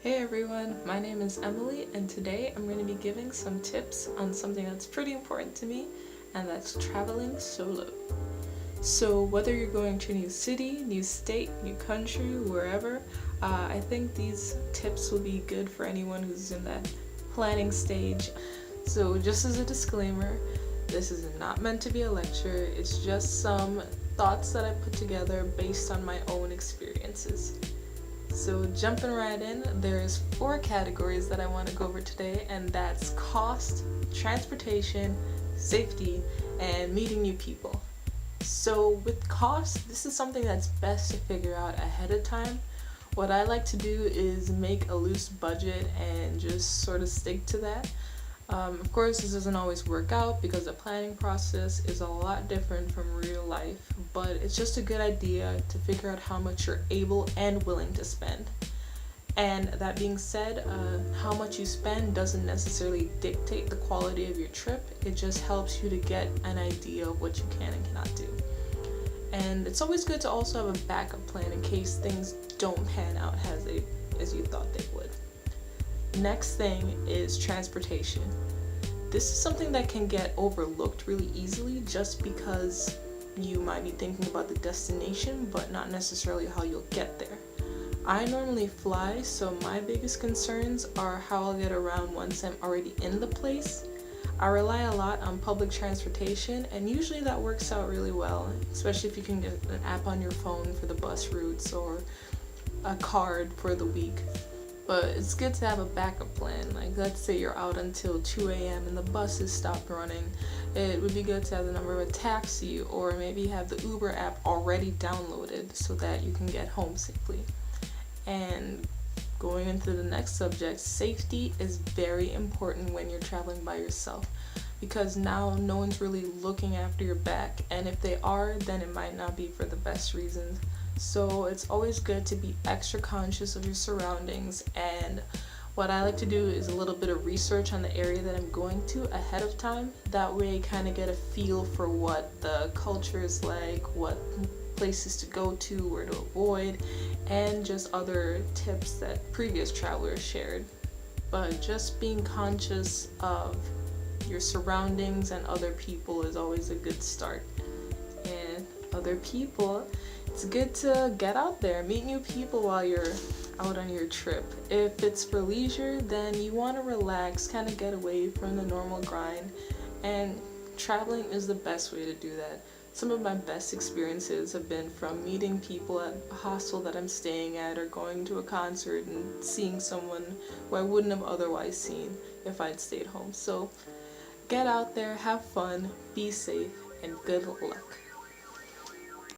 Hey everyone, my name is Emily and today I'm going to be giving some tips on something that's pretty important to me, and that's traveling solo. So whether you're going to a new city, new state, new country, wherever, I think these tips will be good for anyone who's in that planning stage. So just as a disclaimer, this is not meant to be a lecture, it's just some thoughts that I put together based on my own experiences. So jumping right in, there's 4 categories that I want to go over today, and that's cost, transportation, safety, and meeting new people. So with cost, this is something that's best to figure out ahead of time. What I like to do is make a loose budget and just sort of stick to that. Of course, this doesn't always work out because the planning process is a lot different from real life, but it's just a good idea to figure out how much you're able and willing to spend. And that being said, how much you spend doesn't necessarily dictate the quality of your trip. It just helps you to get an idea of what you can and cannot do. And it's always good to also have a backup plan in case things don't pan out as you thought they would. Next thing is transportation. This is something that can get overlooked really easily just because you might be thinking about the destination but not necessarily how you'll get there. I normally fly, so my biggest concerns are how I'll get around once I'm already in the place. I rely a lot on public transportation, and usually that works out really well, especially if you can get an app on your phone for the bus routes or a card for the week. But it's good to have a backup plan. Like, let's say you're out until 2 a.m. and the buses stopped running. It would be good to have the number of a taxi, or maybe have the Uber app already downloaded so that you can get home safely. And going into the next subject, safety is very important when you're traveling by yourself, because now no one's really looking after your back, and if they are, then it might not be for the best reasons. So it's always good to be extra conscious of your surroundings, and what I like to do is a little bit of research on the area that I'm going to ahead of time. That way I kind of get a feel for what the culture is like, what places to go to, where to avoid, and just other tips that previous travelers shared. But just being conscious of your surroundings and other people is always a good start. And other people, it's good to get out there, meet new people while you're out on your trip. If it's for leisure, then you want to relax, kind of get away from the normal grind, and traveling is the best way to do that. Some of my best experiences have been from meeting people at a hostel that I'm staying at, or going to a concert and seeing someone who I wouldn't have otherwise seen if I'd stayed home. So get out there, have fun, be safe, and good luck.